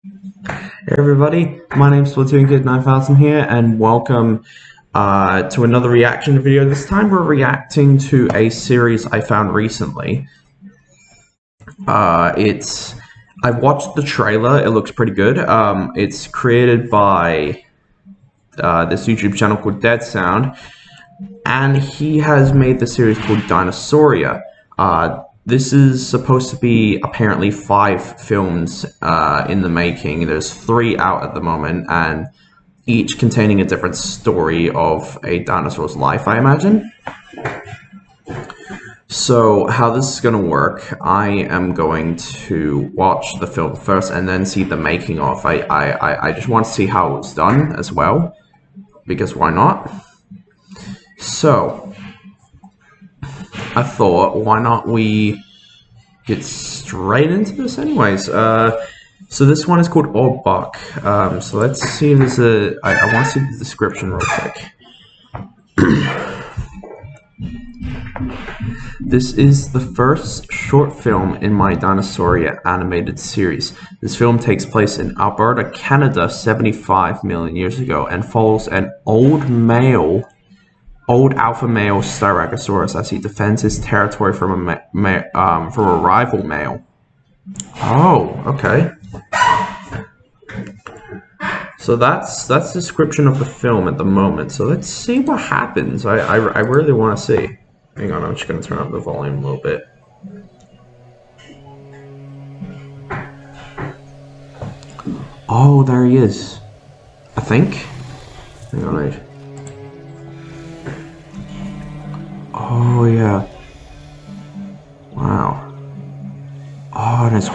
Hey everybody, my name's Splatoon Kid 9000 here, and welcome to another reaction video. This time we're reacting to a series I found recently. It's I watched the trailer. It looks pretty good. It's created by this YouTube channel called Dead Sound, and he has made the series called Dinosauria. This is supposed to be apparently 5 films in the making. There's 3 out at the moment, and each containing a different story of a dinosaur's life, I imagine. So how this is going to work, I am going to watch the film first and then see the making of. I just want to see how it's done as well, because why not? So I thought, why not we get straight into this anyways? So this one is called Old Buck. So let's see if there's I want to see the description real quick. This is the first short film in my Dinosauria animated series. This film takes place in Alberta, Canada, 75 million years ago, and follows an old alpha male Styracosaurus as he defends his territory from a rival male. Oh, okay. So that's the description of the film at the moment. So let's see what happens. I really want to see. Hang on, I'm just going to turn up the volume a little bit. Oh, there he is. I think. Hang on, right. Oh, yeah. Wow. Oh, and his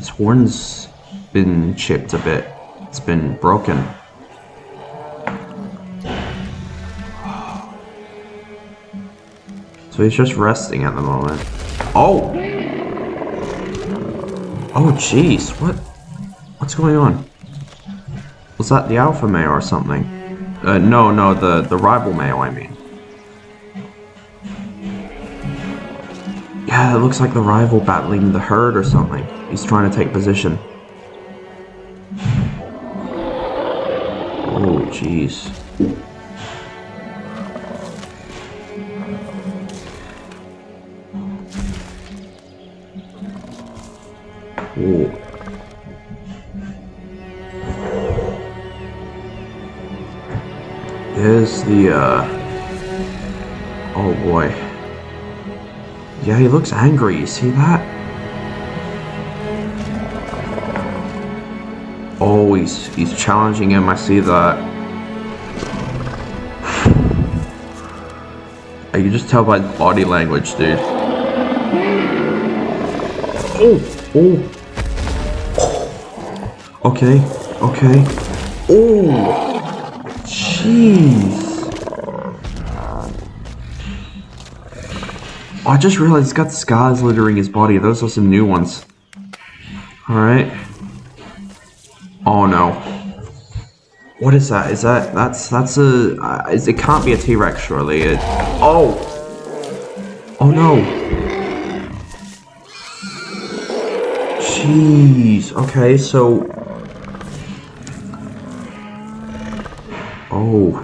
horn's been chipped a bit. It's been broken. So he's just resting at the moment. Oh! Oh, jeez. What's going on? Was that the alpha male or something? No, the rival male, I mean. Yeah, it looks like the rival battling the herd or something. He's trying to take position. Oh, jeez. Oh. There's the, oh boy. Yeah, he looks angry, you see that? Oh, he's challenging him, I see that. I can just tell by body language, dude. Oh! Okay. Oh! Jeez! Oh, I just realized he's got scars littering his body. Those are some new ones. Alright. Oh no. What is that? That's a... it can't be a T-Rex, surely. Oh! Oh no! Jeez. Okay, so... Oh.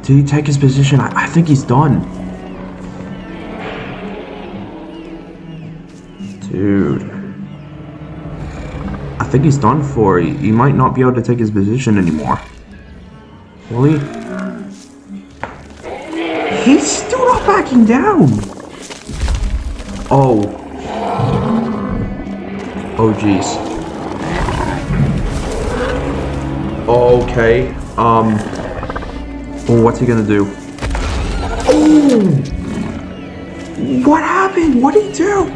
Did he take his position? I think he's done. Dude. I think he's done for. He might not be able to take his position anymore. Will he? He's still not backing down! Oh. Oh, jeez. Okay. Oh, what's he gonna do? Oh! What happened? What did he do?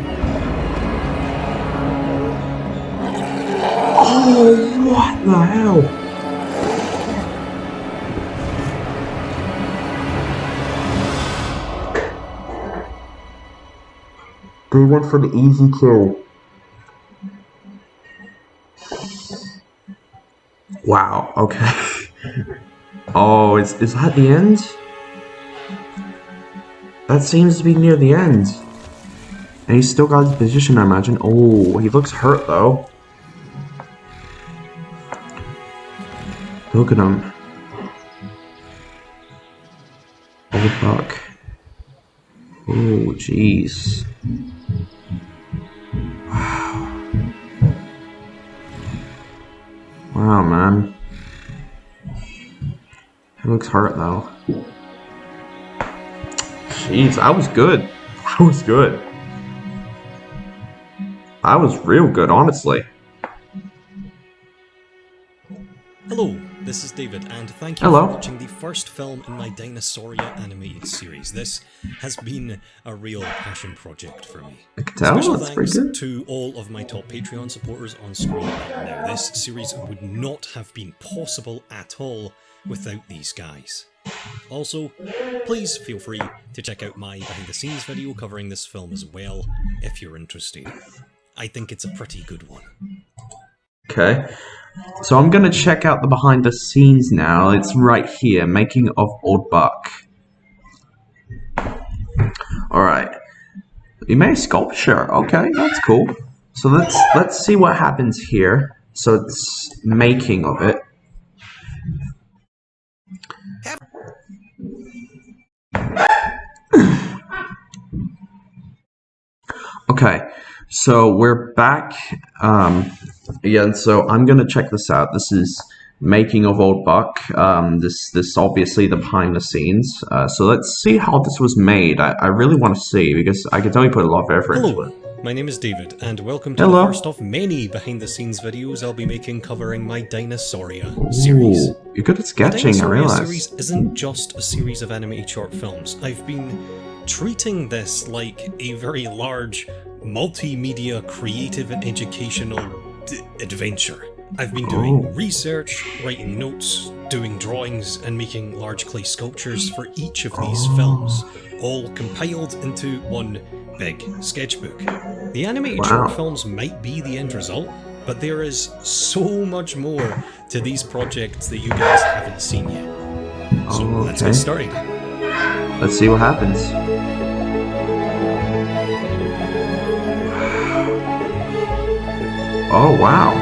Oh, what the hell? They went for the easy kill. Wow, okay. Oh, is that the end? That seems to be near the end. And he's still got his position, I imagine. Oh, he looks hurt, though. Look at him. Old buck. Oh, jeez. Wow. Wow, man. He looks hurt, though. Jeez, I was good. I was good. I was real good, honestly. Hello, this is David, and thank you for watching the first film in my Dinosauria animated series. This has been a real passion project for me. I can tell, Special that's pretty thanks good. to all of my top Patreon supporters on screen right now. This series would not have been possible at all without these guys. Also, please feel free to check out my behind the scenes video covering this film as well, if you're interested. I think it's a pretty good one. Okay. So I'm gonna check out the behind the scenes now. It's right here, making of Old Buck. Alright. You made a sculpture. Okay, that's cool. So let's see what happens here. So it's making of it. Okay, so we're back again. So I'm gonna check this out. This is making of Old Buck. This obviously the behind the scenes. So let's see how this was made. I really want to see because I can tell you put a lot of effort into it. My name is David, and welcome to the first of many behind-the-scenes videos I'll be making covering my Dinosauria series. Ooh, you're good at sketching, I realize. The Dinosauria series isn't just a series of animated short films. I've been treating this like a very large, multimedia, creative and educational adventure. I've been doing research, writing notes, doing drawings, and making large clay sculptures for each of these films, all compiled into one big sketchbook. The animated short films might be the end result, but there is so much more to these projects that you guys haven't seen yet. So let's get started. Let's see what happens. Oh, wow.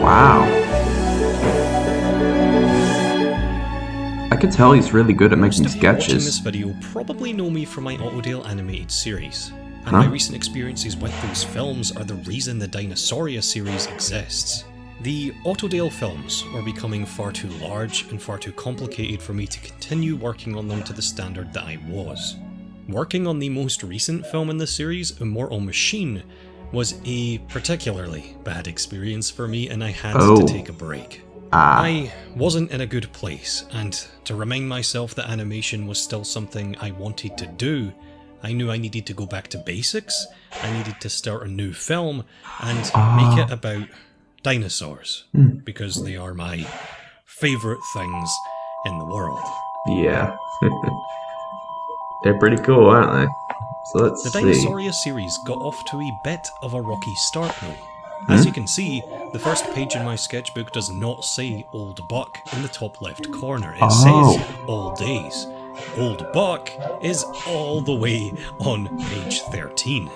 Wow. I can tell he's really good at making sketches. Watching this video probably know me from my Autodale animated series, and my recent experiences with those films are the reason the Dinosauria series exists. The Autodale films were becoming far too large and far too complicated for me to continue working on them to the standard that I was. Working on the most recent film in the series, Immortal Machine, was a particularly bad experience for me, and I had to take a break. I wasn't in a good place, and to remind myself that animation was still something I wanted to do, I knew I needed to go back to basics. I needed to start a new film and make it about dinosaurs, because they are my favourite things in the world. Yeah. They're pretty cool, aren't they? So let's see. The Dinosauria series got off to a bit of a rocky start though. As you can see, the first page in my sketchbook does not say Old Buck in the top left corner. It says All Days. Old Buck is all the way on page 13.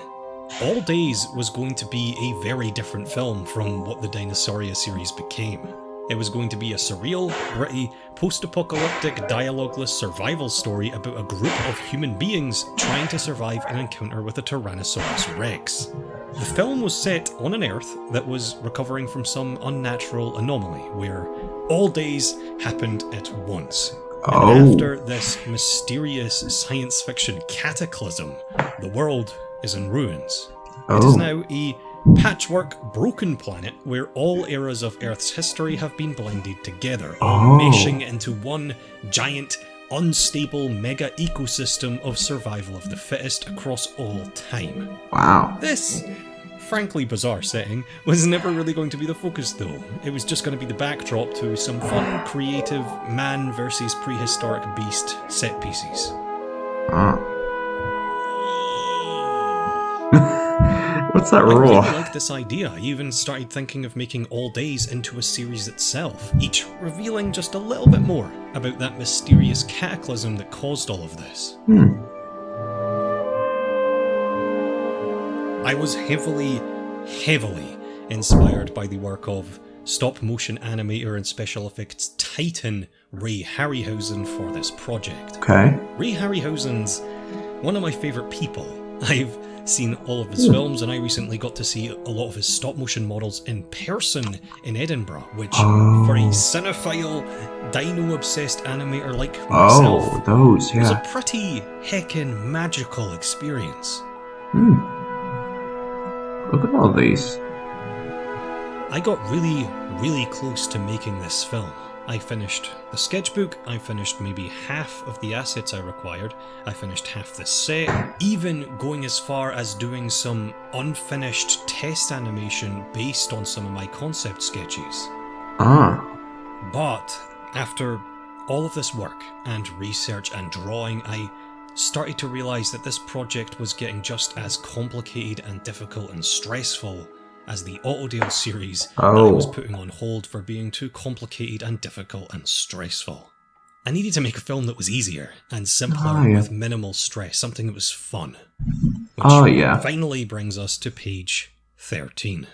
All Days was going to be a very different film from what the Dinosauria series became. It was going to be a surreal, gritty, post-apocalyptic, dialogueless survival story about a group of human beings trying to survive an encounter with a Tyrannosaurus Rex. The film was set on an Earth that was recovering from some unnatural anomaly, where all days happened at once. And after this mysterious science fiction cataclysm, the world is in ruins. It is now a patchwork, broken planet where all eras of Earth's history have been blended together, all meshing into one giant, unstable mega ecosystem of survival of the fittest across all time. Wow. This frankly bizarre setting was never really going to be the focus though. It was just going to be the backdrop to some fun, creative man versus prehistoric beast set pieces. What's that I really roar? like this idea. I even started thinking of making All Days into a series itself, each revealing just a little bit more about that mysterious cataclysm that caused all of this. I was heavily inspired by the work of stop-motion animator and special effects titan Ray Harryhausen for this project. Okay. Ray Harryhausen's one of my favourite people. I've seen all of his films, and I recently got to see a lot of his stop-motion models in person in Edinburgh, which, for a cinephile, dino-obsessed animator like myself, those, was a yeah. pretty heckin' magical experience. Look at all these. I got really close to making this film. I finished the sketchbook, I finished maybe half of the assets I required, I finished half the set, even going as far as doing some unfinished test animation based on some of my concept sketches. But after all of this work and research and drawing, I started to realise that this project was getting just as complicated and difficult and stressful as the Autodale series that I was putting on hold for being too complicated and difficult and stressful. I needed to make a film that was easier and simpler with minimal stress, something that was fun. Which finally brings us to page 13.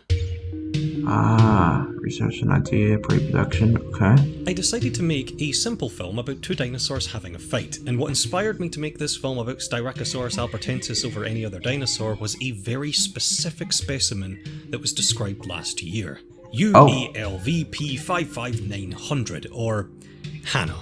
Research and idea, pre-production, okay. I decided to make a simple film about two dinosaurs having a fight, and what inspired me to make this film about Styracosaurus albertensis over any other dinosaur was a very specific specimen that was described last year. UALVP55900, or Hannah.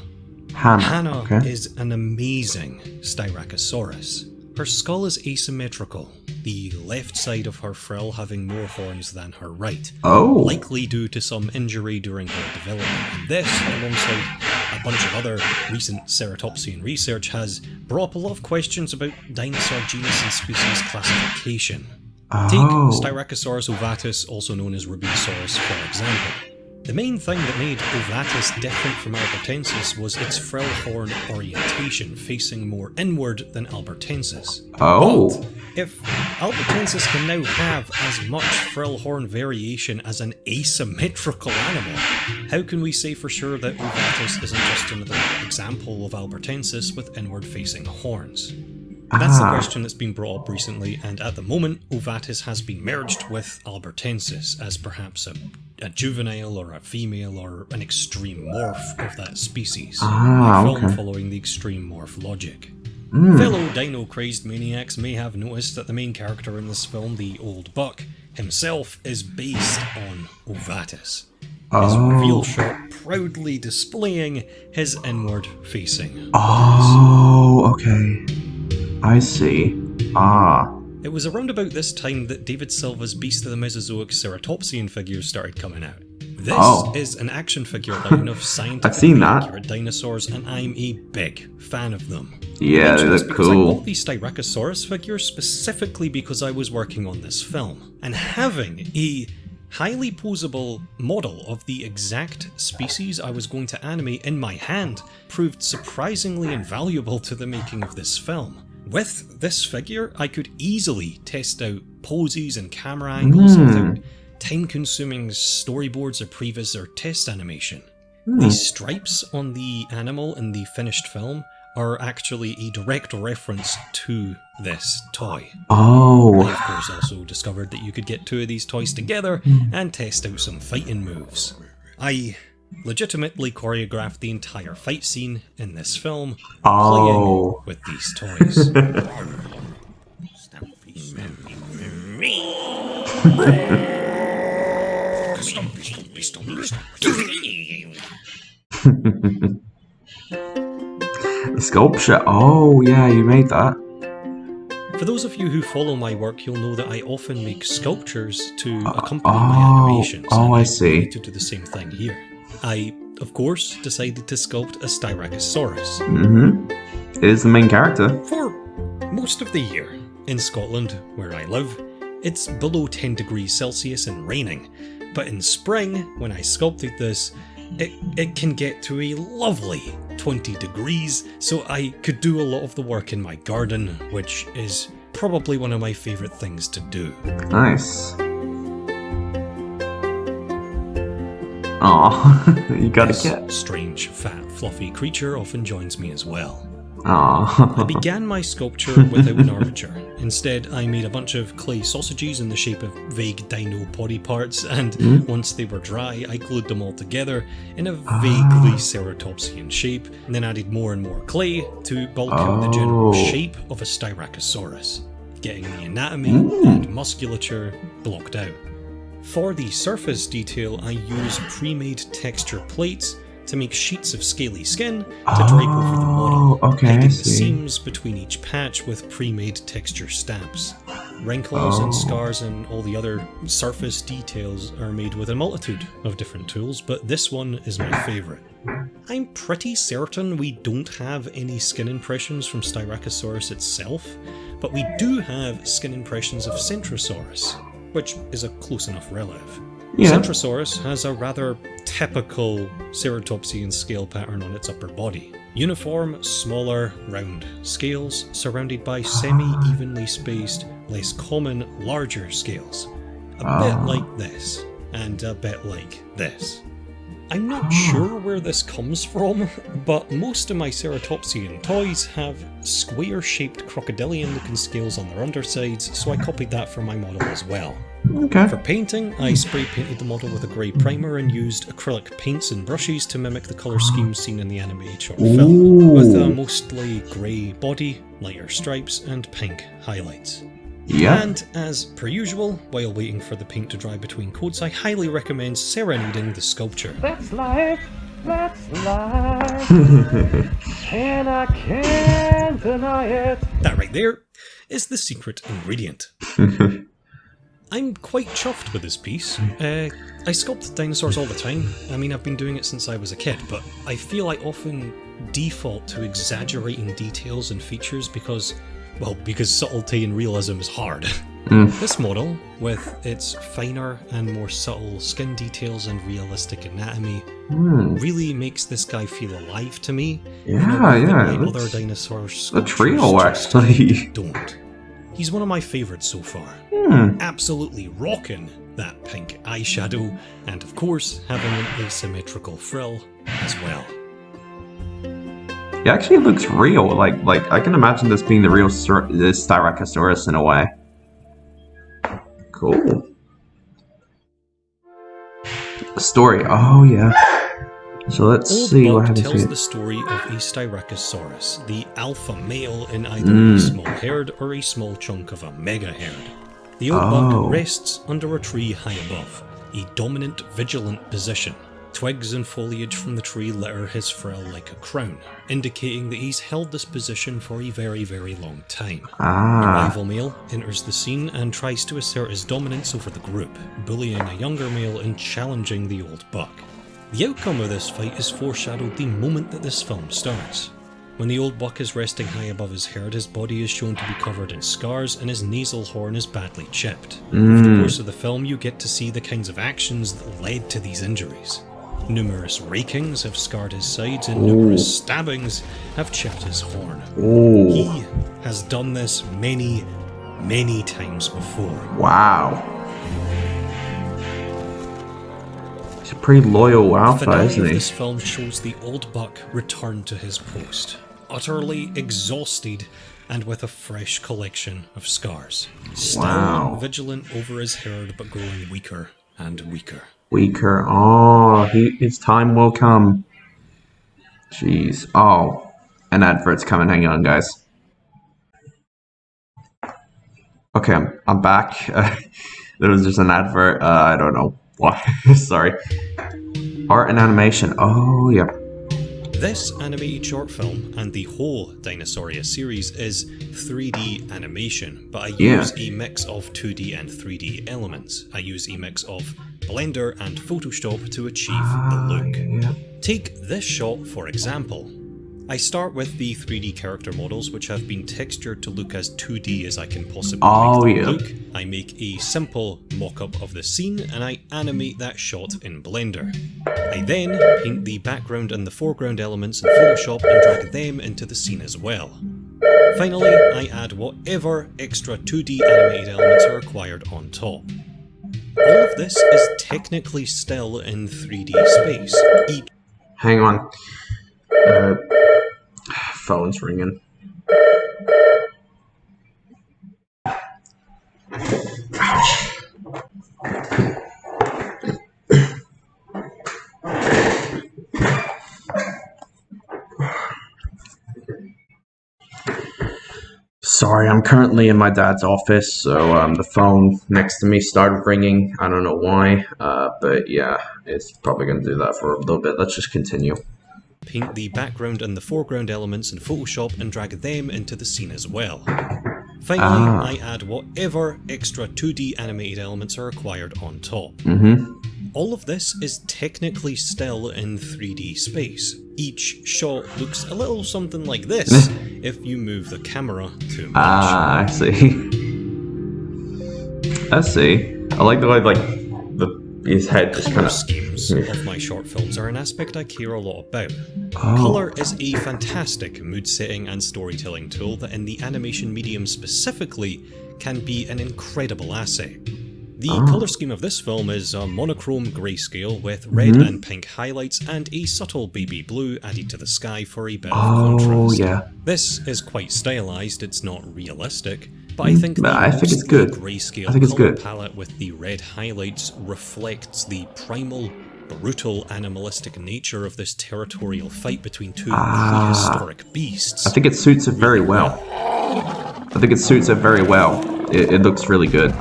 Hannah is an amazing Styracosaurus. Her skull is asymmetrical, the left side of her frill having more horns than her right, likely due to some injury during her development. And this, alongside a bunch of other recent ceratopsian research, has brought up a lot of questions about dinosaur genus and species classification. Take Styracosaurus ovatus, also known as Rubisaurus, for example. The main thing that made ovatus different from albertensis was its frill horn orientation, facing more inward than albertensis. But if albertensis can now have as much frill horn variation as an asymmetrical animal, how can we say for sure that ovatus isn't just another example of albertensis with inward-facing horns? That's the question that's been brought up recently, and at the moment, ovatus has been merged with albertensis as perhaps a juvenile or a female or an extreme morph of that species. A film following the extreme morph logic. Fellow dino-crazed maniacs may have noticed that the main character in this film, the old buck, himself is based on ovatus. His reveal shot proudly displaying his inward-facing horns. Okay. I see. It was around about this time that David Silva's Beast of the Mesozoic ceratopsian figures started coming out. This is an action figure line of scientifically accurate dinosaurs, and I'm a big fan of them. Yeah, they look cool. I bought these Styracosaurus figures specifically because I was working on this film, and having a highly posable model of the exact species I was going to animate in my hand proved surprisingly invaluable to the making of this film. With this figure, I could easily test out poses and camera angles without time-consuming storyboards or previs or test animation. The stripes on the animal in the finished film are actually a direct reference to this toy. I, of course, also discovered that you could get two of these toys together and test out some fighting moves. I legitimately choreographed the entire fight scene in this film, playing with these toys. The sculpture. Oh, yeah, you made that. For those of you who follow my work, you'll know that I often make sculptures to accompany my animations. I see. To do the same thing here. I, of course, decided to sculpt a Styracosaurus. It is the main character. For most of the year, in Scotland, where I live, it's below 10 degrees Celsius and raining. But in spring, when I sculpted this, it can get to a lovely 20 degrees, so I could do a lot of the work in my garden, which is probably one of my favourite things to do. Nice. Aw, you got a This cat. strange, fat, fluffy creature often joins me as well. Aw. I began my sculpture without an armature. Instead, I made a bunch of clay sausages in the shape of vague dino body parts, and once they were dry, I glued them all together in a vaguely ceratopsian shape, and then added more and more clay to bulk out the general shape of a Styracosaurus, getting the anatomy and musculature blocked out. For the surface detail, I use pre-made texture plates to make sheets of scaly skin to drape over the model, hiding the seams between each patch with pre-made texture stamps. Wrinkles and scars and all the other surface details are made with a multitude of different tools, but this one is my favourite. I'm pretty certain we don't have any skin impressions from Styracosaurus itself, but we do have skin impressions of Centrosaurus, which is a close enough relative. Yeah. Centrosaurus has a rather typical ceratopsian scale pattern on its upper body. Uniform, smaller, round scales surrounded by semi-evenly spaced, less common, larger scales. A bit like this, and a bit like this. I'm not sure where this comes from, but most of my ceratopsian toys have square-shaped crocodilian-looking scales on their undersides, so I copied that for my model as well. Okay. For painting, I spray painted the model with a grey primer and used acrylic paints and brushes to mimic the colour scheme seen in the animated short film, with a mostly grey body, lighter stripes, and pink highlights. Yeah. And, as per usual, while waiting for the paint to dry between coats, I highly recommend serenading the sculpture. That's life, and I can't deny it. That right there is the secret ingredient. I'm quite chuffed with this piece. I sculpt dinosaurs all the time. I mean, I've been doing it since I was a kid, but I feel I often default to exaggerating details and features because subtlety and realism is hard. This model, with its finer and more subtle skin details and realistic anatomy, really makes this guy feel alive to me. Other dinosaurs a trio, actually. Don't. He's one of my favourites so far. Absolutely rocking that pink eyeshadow, and of course having an asymmetrical frill as well. It actually looks real. Like I can imagine this being the real this Styracosaurus in a way. Cool. Story. Oh yeah. So let's see what happens tells here. the story of a Styracosaurus, the alpha male in either a small herd or a small chunk of a mega herd. The old buck rests under a tree high above, a dominant, vigilant position. Twigs and foliage from the tree litter his frill like a crown, indicating that he's held this position for a very, very long time. A rival male enters the scene and tries to assert his dominance over the group, bullying a younger male and challenging the old buck. The outcome of this fight is foreshadowed the moment that this film starts. When the old buck is resting high above his herd, his body is shown to be covered in scars and his nasal horn is badly chipped. Over the course of the film, you get to see the kinds of actions that led to these injuries. Numerous rakings have scarred his sides and numerous stabbings have chipped his horn. He has done this many, many times before. Wow. He's a pretty loyal alpha, isn't he? This film shows the old buck return to his post, utterly exhausted and with a fresh collection of scars. Still vigilant over his herd, but growing weaker and weaker. Weaker. Oh, his time will come. Jeez. Oh, an advert's coming. Hang on, guys. Okay, I'm back. There was just an advert. I don't know why. Sorry. Art and animation. Oh, yeah. This animated short film and the whole Dinosauria series is 3D animation, but I use a mix of 2D and 3D elements. I use a mix of Blender and Photoshop to achieve the look. Take this shot for example. I start with the 3D character models, which have been textured to look as 2D as I can possibly make them look. I make a simple mock-up of the scene and I animate that shot in Blender. I then paint the background and the foreground elements in Photoshop and drag them into the scene as well. Finally, I add whatever extra 2D animated elements are required on top. All of this is technically still in 3D space. Hang on. Phone's ringing. Sorry, I'm currently in my dad's office, so the phone next to me started ringing. I don't know why, but yeah, it's probably going to do that for a little bit. Let's just continue. Paint the background and the foreground elements in Photoshop and drag them into the scene as well. Finally, I add whatever extra 2D animated elements are required on top. All of this is technically still in 3D space. Each shot looks a little something like this if you move the camera too much. I see. I see. I like the way, like, his head just kind Colour of... schemes of my short films are an aspect I care a lot about. Colour is a fantastic mood-setting and storytelling tool that in the animation medium specifically can be an incredible asset. The colour scheme of this film is a monochrome grayscale with red and pink highlights and a subtle baby blue added to the sky for a bit of contrast. Yeah. This is quite stylised, it's not realistic, but I think the it's good. grayscale colour palette with the red highlights reflects the primal, brutal, animalistic nature of this territorial fight between two prehistoric beasts. I think it suits it very well. It looks really good.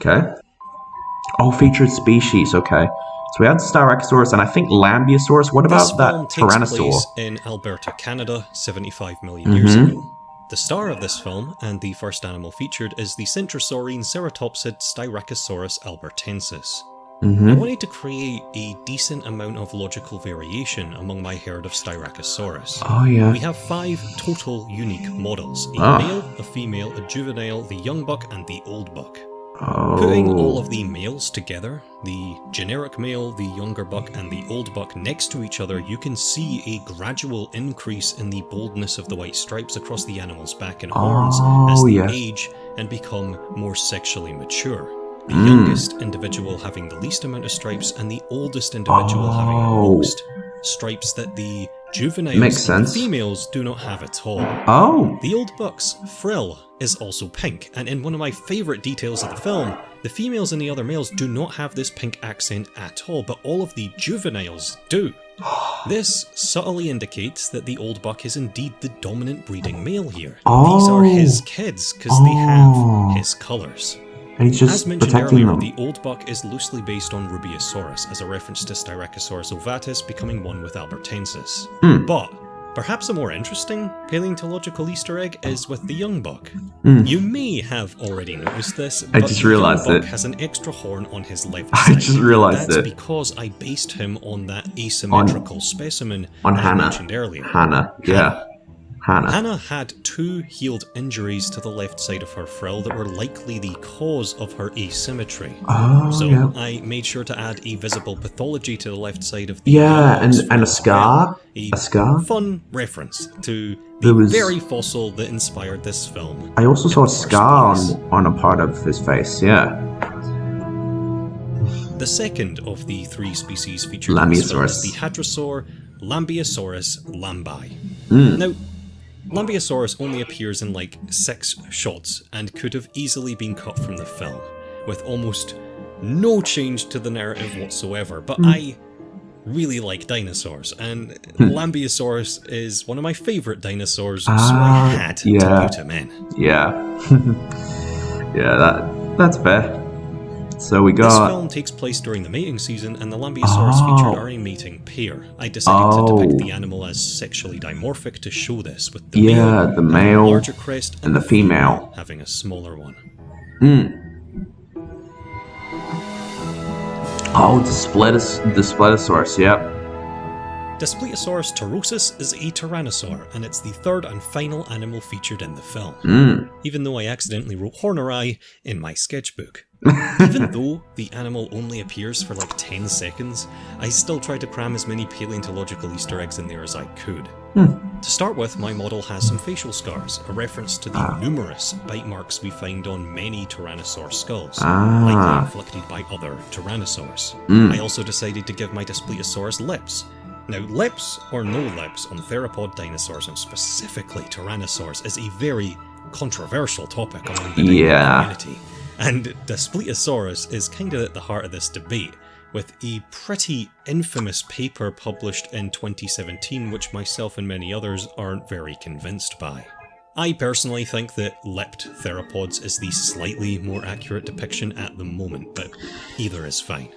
Okay. Oh, featured species. Okay. So we had Styracosaurus and I think Lambeosaurus. What about that Tyrannosaur? This film takes place in Alberta, Canada, 75 million years ago. The star of this film, and the first animal featured, is the centrosaurine ceratopsid Styracosaurus albertensis. I wanted to create a decent amount of logical variation among my herd of Styracosaurus. Oh, yeah. We have 5 total unique models: a male, a female, a juvenile, the young buck, and the old buck. Putting all of the males together, the generic male, the younger buck, and the old buck next to each other, you can see a gradual increase in the boldness of the white stripes across the animal's back and horns as they age and become more sexually mature. The youngest individual having the least amount of stripes and the oldest individual having the most. Stripes that the juveniles and the females do not have at all. The old buck's frill is also pink, and in one of my favourite details of the film, the females and the other males do not have this pink accent at all, but all of the juveniles do. This subtly indicates that the old buck is indeed the dominant breeding male here. These are his kids, because they have his colours. And he's just As mentioned protecting earlier, them. the old buck is loosely based on Rubeosaurus, as a reference to Styracosaurus ovatus becoming one with Albertensis. But perhaps a more interesting paleontological Easter egg is with the young buck. You may have already noticed this, but just realized the young it. buck has an extra horn on his left side. I just realized That's it. because I based him on that asymmetrical specimen On I Hannah. mentioned earlier. Hannah. Hannah had 2 healed injuries to the left side of her frill that were likely the cause of her asymmetry. I made sure to add a visible pathology to the left side of the and a scar. A scar? fun reference to the very fossil that inspired this film. I also saw a scar on a part of his face, The second of the 3 species featured in this film is the hadrosaur Lambeosaurus lambi. Now, Lambeosaurus only appears in like 6 shots and could have easily been cut from the film, with almost no change to the narrative whatsoever, but I really like dinosaurs, and Lambeosaurus is one of my favourite dinosaurs, so I had to put him in. That's fair. So we got... This film takes place during the mating season, and the Lambeosaurus featured are a mating pair. I decided to depict the animal as sexually dimorphic to show this, with the male the male having a larger crest and the female having a smaller one. Displetosaurus, Displetosaurus turosus is a tyrannosaur, and it's the 3rd and final animal featured in the film. Even though I accidentally wrote Horneri in my sketchbook. Even though the animal only appears for like 10 seconds, I still tried to cram as many paleontological Easter eggs in there as I could. To start with, my model has some facial scars, a reference to the numerous bite marks we find on many Tyrannosaur skulls, likely inflicted by other Tyrannosaurs. I also decided to give my Displeosaurus lips. Now, lips or no lips on theropod dinosaurs, and specifically Tyrannosaurs, is a very controversial topic among the dino community. And Displeosaurus is kind of at the heart of this debate, with a pretty infamous paper published in 2017 which myself and many others aren't very convinced by. I personally think that lipped theropods is the slightly more accurate depiction at the moment, but either is fine.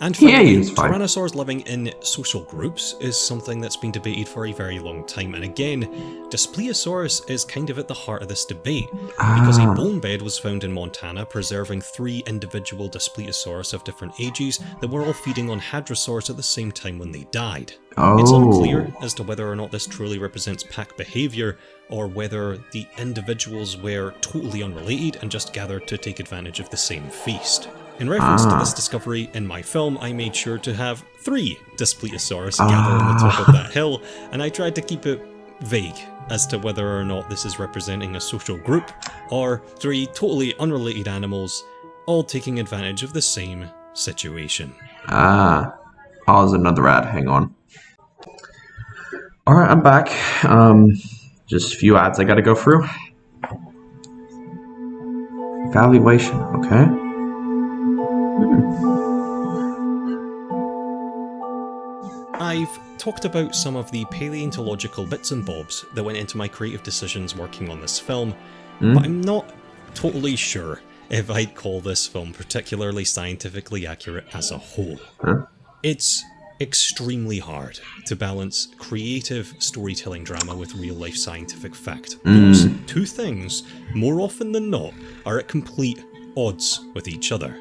And finally, Tyrannosaurs living in social groups is something that's been debated for a very long time, and again, Displeosaurus is kind of at the heart of this debate, because a bone bed was found in Montana preserving 3 individual Displeosaurus of different ages that were all feeding on hadrosaurs at the same time when they died. It's unclear as to whether or not this truly represents pack behaviour, or whether the individuals were totally unrelated and just gathered to take advantage of the same feast. In reference to this discovery in my film, I made sure to have 3 Displeosaurus gather on the top of that hill, and I tried to keep it vague as to whether or not this is representing a social group, or 3 totally unrelated animals, all taking advantage of the same situation. Pause another ad, hang on. Alright, I'm back. Just a few ads I gotta go through. Evaluation, okay. I've talked about some of the paleontological bits and bobs that went into my creative decisions working on this film, but I'm not totally sure if I'd call this film particularly scientifically accurate as a whole. It's extremely hard to balance creative storytelling drama with real-life scientific fact. Those 2 things, more often than not, are at complete odds with each other.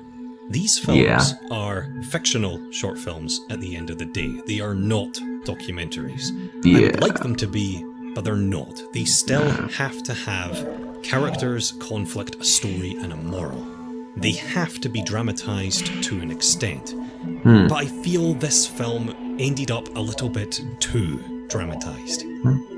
These films are fictional short films at the end of the day. They are not documentaries. I would like them to be, but they're not. They still have to have characters, conflict, a story, and a moral. They have to be dramatised to an extent. But I feel this film ended up a little bit too dramatised.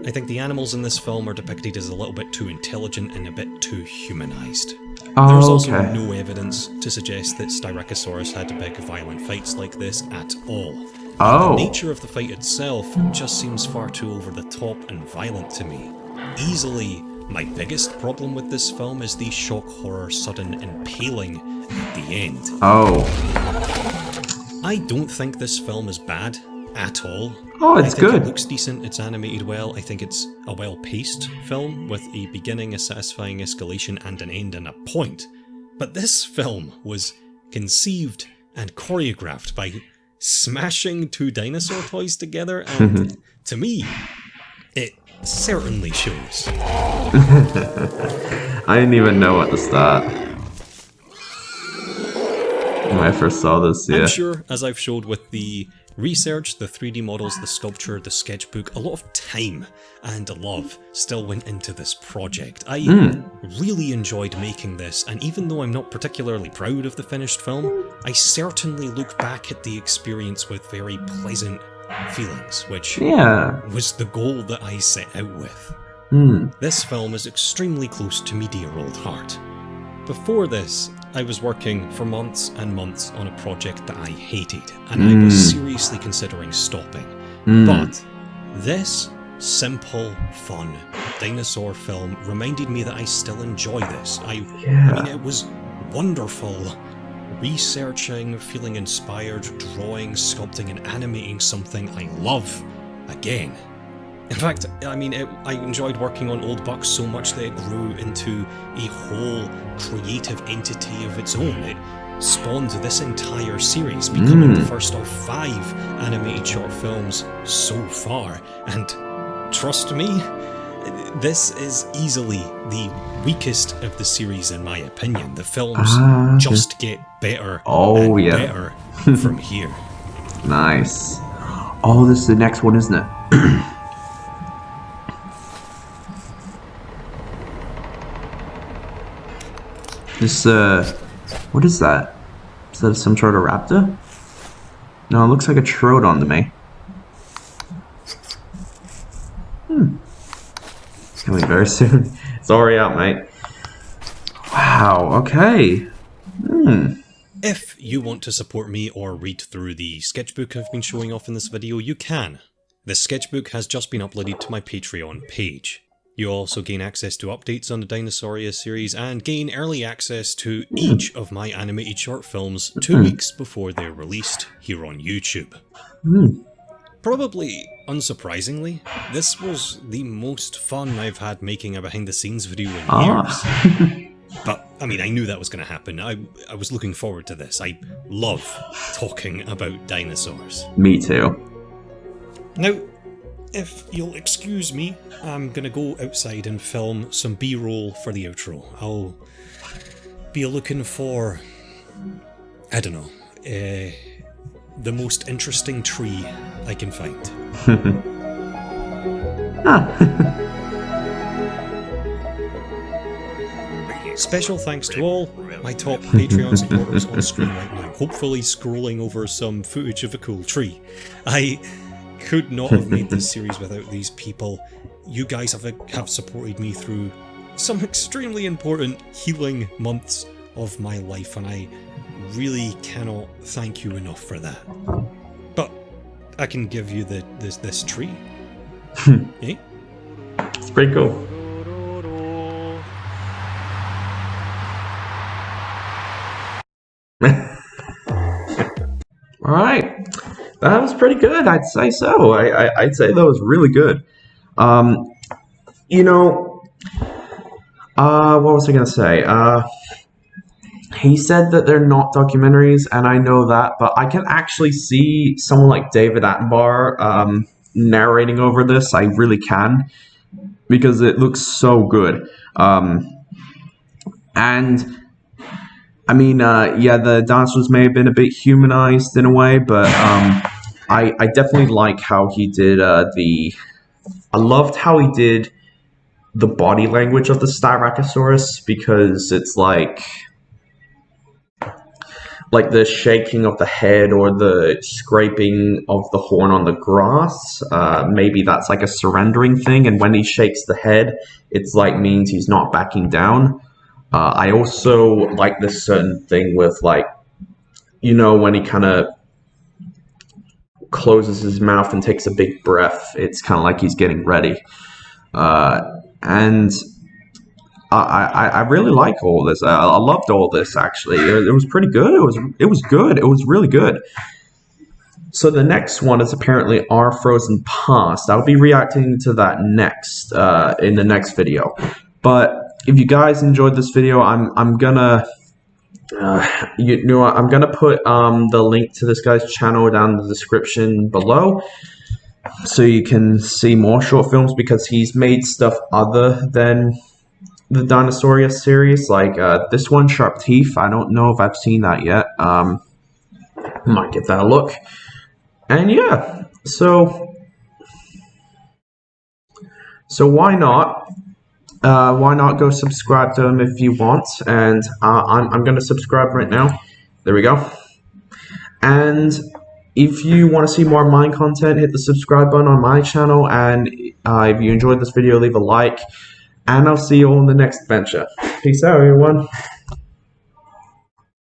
I think the animals in this film are depicted as a little bit too intelligent and a bit too humanised. There's also no evidence to suggest that Styracosaurus had big violent fights like this at all. The nature of the fight itself just seems far too over the top and violent to me. Easily, my biggest problem with this film is the shock horror sudden impaling at the end. I don't think this film is bad at all. It's good. It looks decent, it's animated well, I think it's a well-paced film with a beginning, a satisfying escalation, and an end and a point. But this film was conceived and choreographed by smashing 2 dinosaur toys together, and to me, it certainly shows. I didn't even know at the start. When I first saw this, I'm sure, as I've showed with the research, the 3D models, the sculpture, the sketchbook, a lot of time and love still went into this project. I really enjoyed making this, and even though I'm not particularly proud of the finished film, I certainly look back at the experience with very pleasant feelings, which was the goal that I set out with. This film is extremely close to my dear old heart. Before this, I was working for months and months on a project that I hated, and I was seriously considering stopping. But this simple, fun dinosaur film reminded me that I still enjoy this. I mean, it was wonderful researching, feeling inspired, drawing, sculpting, and animating something I love again. In fact, I mean, I enjoyed working on Old Buck so much that it grew into a whole creative entity of its own. It spawned this entire series, becoming the first of 5 animated short films so far. And trust me, this is easily the weakest of the series in my opinion. The films just get better and better from here. Nice. Oh, this is the next one, isn't it? This What is that? Is that some sort of raptor? No, it looks like a troodon to me. It's coming very soon. It's already out, mate. Wow, okay. If you want to support me or read through the sketchbook I've been showing off in this video, you can. The sketchbook has just been uploaded to my Patreon page. You also gain access to updates on the Dinosauria series and gain early access to each of my animated short films 2 weeks before they're released here on YouTube. Probably unsurprisingly, this was the most fun I've had making a behind the scenes video in years. But, I mean, I knew that was going to happen. I was looking forward to this. I love talking about dinosaurs. Me too. Now, if you'll excuse me, I'm going to go outside and film some B-roll for the outro. I'll be looking for, I don't know, the most interesting tree I can find. Special thanks to all my top Patreon supporters on screen right now, hopefully scrolling over some footage of a cool tree. I could not have made this series without these people. You guys have supported me through some extremely important healing months of my life, and I really cannot thank you enough for that. But I can give you this tree. Eh? It's pretty cool. Alright, that was pretty good, I'd say so. I'd say that was really good. You know, what was I gonna say? He said that they're not documentaries, and I know that, but I can actually see someone like David Attenborough narrating over this. I really can, because it looks so good. And I mean, yeah, the dinosaurs may have been a bit humanized in a way, but I definitely like how he did I loved how he did the body language of the Styracosaurus, because it's like the shaking of the head or the scraping of the horn on the grass. Maybe that's like a surrendering thing, and when he shakes the head, it's like means he's not backing down. I also like this certain thing with, like, you know, when he kind of closes his mouth and takes a big breath, it's kind of like he's getting ready. And I really like all this. I loved all this, actually. It was pretty good. It was good. It was really good. So the next one is apparently Our Frozen Past. I'll be reacting to that next in the next video. But if you guys enjoyed this video, I'm gonna I'm gonna put the link to this guy's channel down in the description below, so you can see more short films, because he's made stuff other than the Dinosauria series, like this one, Sharp Teeth. I don't know if I've seen that yet. Might give that a look. And yeah, so why not? Why not go subscribe to him if you want? And I'm going to subscribe right now. There we go. And if you want to see more of my content, hit the subscribe button on my channel. And if you enjoyed this video, leave a like. And I'll see you all in the next adventure. Peace out, everyone.